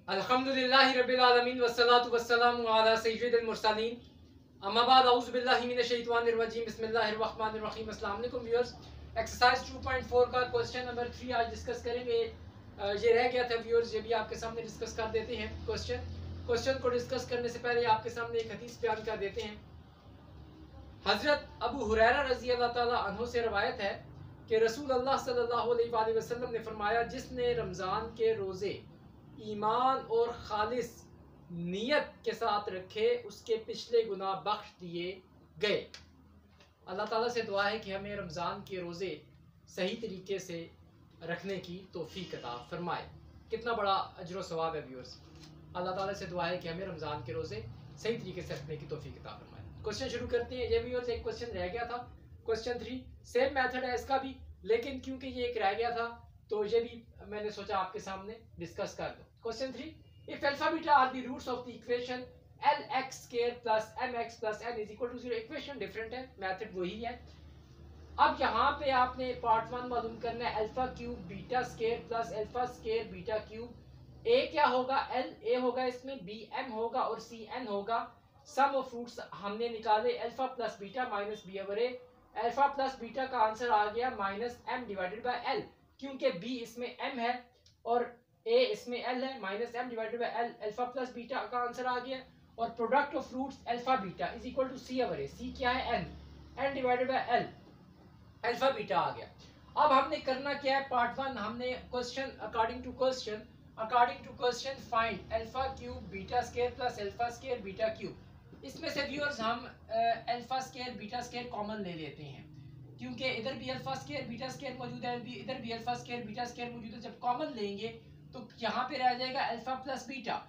अल्हम्दुलिल्लाहि रब्बिल आलमीन वस्सलातु वस्सलामु अला सय्यिदिल मुरसलीन अम्मा बाद अऊज़ु बिल्लाहि मिनश शैतानिर रजीम बिस्मिल्लाहिर रहमानिर रहीम। अस्सलाम वालेकुम व्यूअर्स। एक्सरसाइज 2.4 का क्वेश्चन नंबर 3 आज डिस्कस करेंगे। ये रह गया था व्यूअर्स, ये भी आपके सामने डिस्कस कर देते हैं। क्वेश्चन को डिस्कस करने से पहले आपके सामने एक हदीस बयान कर देते हैं। हजरत अबू हुरैरा रजी अल्लाह ताला अन्हु से रवायत है कि रसूल अल्लाह सल्लल्लाहु अलैहि वसल्लम ने फरमाया, जिसने रमज़ान के रोज़े ईमान और खालिस नियत के साथ रखे उसके पिछले गुनाह बख्श दिए गए। अल्लाह ताला से दुआ है कि हमें रमज़ान के रोज़े सही तरीके से रखने की तौफीक अता फरमाए। कितना बड़ा अजर सवाब है व्यूअर्स। अल्लाह ताला से दुआ है कि हमें रमज़ान के रोज़े सही तरीके से रखने की तौफीक अता फरमाए। क्वेश्चन शुरू करते हैं। ये व्यूअर्स एक क्वेश्चन रह गया था, क्वेश्चन 3 सेम मेथड है इसका भी, लेकिन क्योंकि ये एक रह गया था तो ये भी मैंने सोचा आपके सामने डिस्कस कर दूं। Question 3, if alpha beta are the roots of the equation lx² plus mx plus n is equal to 0। Equation different है, मेथड वही है। अब यहाँ पे आपने पार्ट 1 मालूम करना है, alpha cube beta square plus alpha square beta cube. A क्या होगा, एल ए होगा इसमें, बी एम होगा और सी एन होगा। सम ऑफ रूट्स हमने निकाले, alpha plus beta minus B over A. Alpha plus beta का आंसर आ गया minus M divided by L, क्योंकि बी इसमें एम है और ए इसमें एल है। Minus M divided by L, alpha plus beta का आंसर आ गया। और product of roots alpha beta is equal to C over A. C क्या है, N, N divided by L, alpha beta आ गया। अब हमने करना क्या है, पार्ट 1 हमने question according to question find alpha cube beta square plus alpha square beta cube. इसमें से व्यूअर्स हम alpha square beta square common ले लेते हैं, क्योंकि इधर भी अल्फा स्क्वायर बीटा स्क्वायर मौजूद है, इधर भी अल्फा स्क्वायर बीटा स्क्वायर मौजूद है। जब कॉमन लेंगे तो यहाँ पे रह जाएगा alpha plus beta.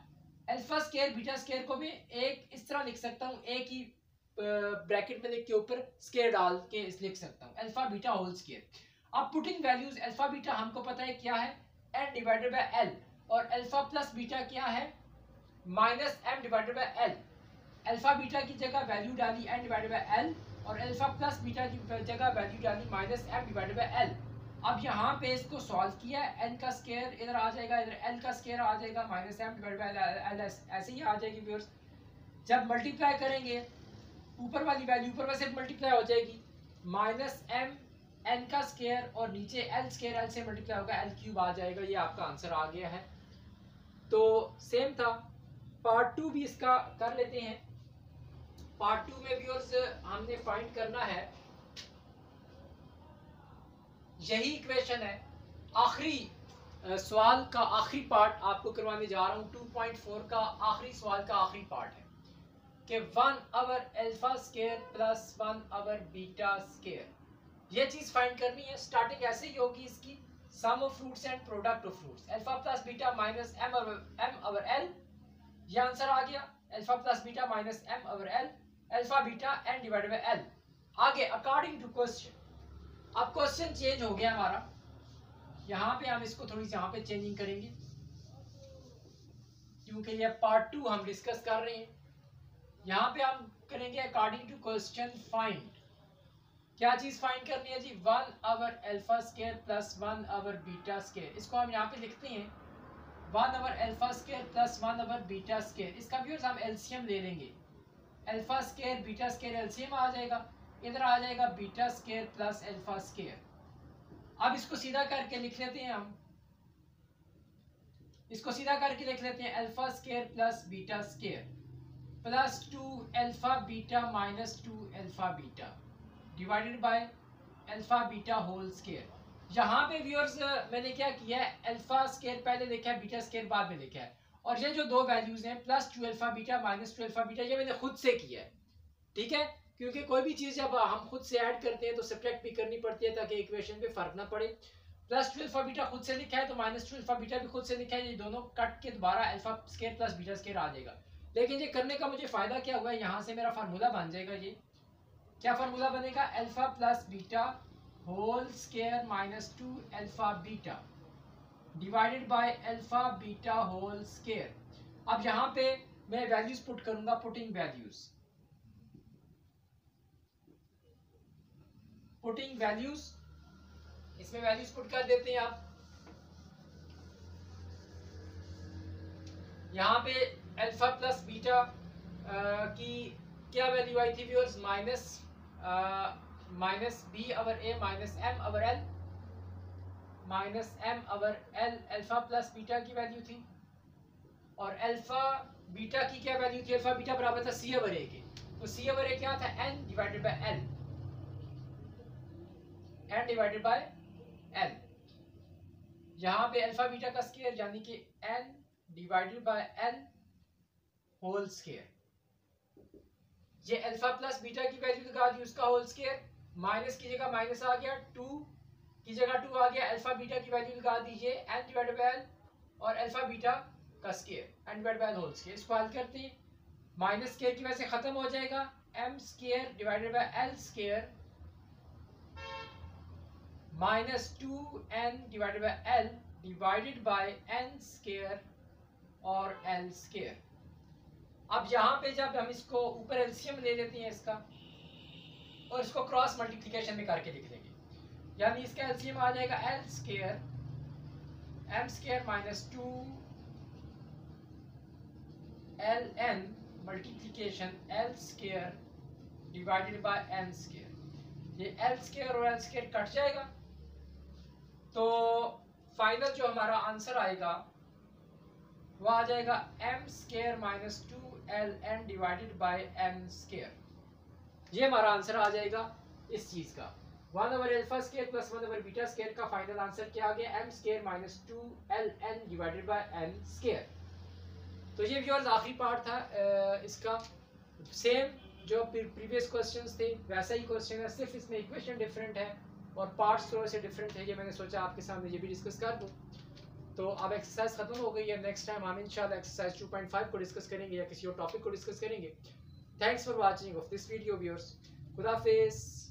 Alpha square beta square को भी एक इस तरह लिख सकता हूँ, एक ही ब्रैकेट में लिख के ऊपर स्क्वायर डाल के लिख सकता हूँ, अल्फा बीटा होल स्क्वायर। अब पुटिंग वैल्यूज, अल्फा बीटा हमको पता है क्या है, n डिवाइडेड बाय l, और अल्फा प्लस बीटा क्या है, minus m divided by l। Alpha beta की जगह वैल्यू डाली n डिवाइडेड बाय l और अल्फा प्लस बीटा की जगह वैल्यू डाली minus m divided by l। अब यहाँ पे इसको सॉल्व किया, n का स्क्वायर इधर आ जाएगा, इधर l का स्क्वायर आ जाएगा, minus m divided by l ऐसे ही आ जाएगी व्यूअर्स। जब मल्टीप्लाई करेंगे ऊपर वाली वैल्यू ऊपर वैसे मल्टीप्लाई हो जाएगी, माइनस m n का स्क्वायर और नीचे l स्क्वायर, l से मल्टीप्लाई होगा, l क्यूब आ जाएगा। ये आपका आंसर आ गया है। तो सेम था, पार्ट 2 भी इसका कर लेते हैं। पार्ट 2 में व्यूअर्स हमने फाइंड करना है, यही इक्वेशन है। आखिरी सवाल का आखिरी पार्ट आपको करवाने जा रहा हूँ। 2.4 का आखिरी सवाल का आखिरी पार्ट है कि 1 over alpha square plus 1 over beta square. ये चीज फाइंड करनी है। स्टार्टिंग ऐसे ही होगी इसकी, sum of roots and product of roots, alpha plus beta minus m over l। ये आंसर आ गया, alpha plus beta minus m over l, alpha beta n divided by l। आगे अकॉर्डिंग टू क्वेश्चन, अब question change हो गया हमारा, यहाँ पे हम इसको थोड़ी सी यहाँ पे चेंजिंग करेंगे, क्योंकि ये पार्ट 2 हम डिस्कस कर रहे हैं। यहाँ पे हम करेंगे अकॉर्डिंग टू क्वेश्चन फाइंड। क्या चीज फाइंड करनी है जी, 1 over alpha square plus 1 over beta square. इसको हम यहाँ पे लिखते हैं 1 over alpha square plus 1 over beta square. इसका व्यूअर्स हम एलसीएम ले लेंगे, alpha square beta square LCM आ जाएगा, इधर आ जाएगा beta square plus alpha square. अब इसको सीधा करके लिख लेते हैं, हम इसको सीधा करके लिख लेते हैं, alpha square plus beta square plus 2 alpha beta minus 2 alpha beta divided by alpha beta whole square. यहाँ पे व्यूअर्स मैंने क्या किया है, अल्फा स्क्वायर पहले लिखा है, बीटा स्क्वायर बाद में लिखा है, और ये जो दो वैल्यूज हैं plus 2 alpha beta minus 2 alpha beta, ये मैंने खुद से किया है। ठीक है, क्योंकि कोई भी चीज जब हम खुद से ऐड करते हैं तो सब्ट्रैक्ट भी करनी पड़ती है ताकि इक्वेशन पे फर्क ना पड़े। प्लस 2 अल्फा बीटा खुद से लिखा है तो माइनस 2 अल्फा बीटा भी खुद से लिखा है, ये दोनों कट के दोबारा alpha square plus beta square आ जाएगा। लेकिन ये करने का मुझे फायदा क्या हुआ, यहाँ से मेरा फार्मूला बन जाएगा। ये क्या फार्मूला बनेगा, alpha plus beta whole square minus 2 alpha beta divided by alpha beta whole square. अब यहाँ पे मैं वैल्यूज पुट करूंगा, पुटिंग वैल्यूज, इसमें वैल्यूज पुट कर देते हैं आप। यहाँ पे अल्फा प्लस बीटा की क्या वैल्यू आई थी viewers, minus B over A minus M over L, minus M over L alpha plus beta की वैल्यू थी। और अल्फा बीटा की क्या वैल्यू थी, अल्फा बीटा बराबर था सी ओवर ए के। तो सी ओवर ए क्या था, n divided by l, n divided by l. यहाँ पे अल्फा बीटा का स्क्वायर यानी कि n divided by l whole square. ये अल्फा प्लस बीटा की वैल्यू लगा दी, उसका होल स्क्वायर, माइनस की जगह माइनस आ गया, 2 की जगह 2 आ गया, अल्फा बीटा की वैल्यू लगा दी ये एन डिवाइडेड बाय एल और अल्फा बीटा का square n divided by whole square. इसको हल करते हैं, माइनस स्क्वायर की वजह से खत्म हो जाएगा, m square divided by l square minus 2n divided by l divided by n square और एल स्क्वायर। अब यहाँ पे जब हम इसको ऊपर एलसीएम ले लेते हैं इसका और इसको क्रॉस मल्टीप्लिकेशन में करके लिख देंगे, यानी इसका एलसीएम आ जाएगा l square m square minus 2 l n multiplication l square divided by n square. ये एल स्क्वायर और एल स्क्वायर कट जाएगा, तो फाइनल जो हमारा आंसर आएगा वो आ जाएगा m square minus 2 l n divided by m square. ये हमारा आंसर आ जाएगा इस चीज का, 1 over alpha square plus 1 over beta square का फाइनल आंसर क्या आ गया, m square minus 2 l n divided by m square. तो ये व्यूअर्स आखिरी पार्ट था इसका। सेम जो प्रीवियस क्वेश्चंस थे वैसा ही क्वेश्चन है, सिर्फ इसमें इक्वेशन डिफरेंट है और पार्ट्स थोड़े से डिफरेंट है। ये मैंने सोचा आपके सामने ये भी डिस्कस कर दूं। तो अब एक्सरसाइज खत्म हो गई है, नेक्स्ट टाइम हम इंशाल्लाह एक्सरसाइज 2.5 को डिस्कस करेंगे या किसी और टॉपिक को डिस्कस करेंगे। Thanks for watching of this video viewers, खुदा हाफिज़।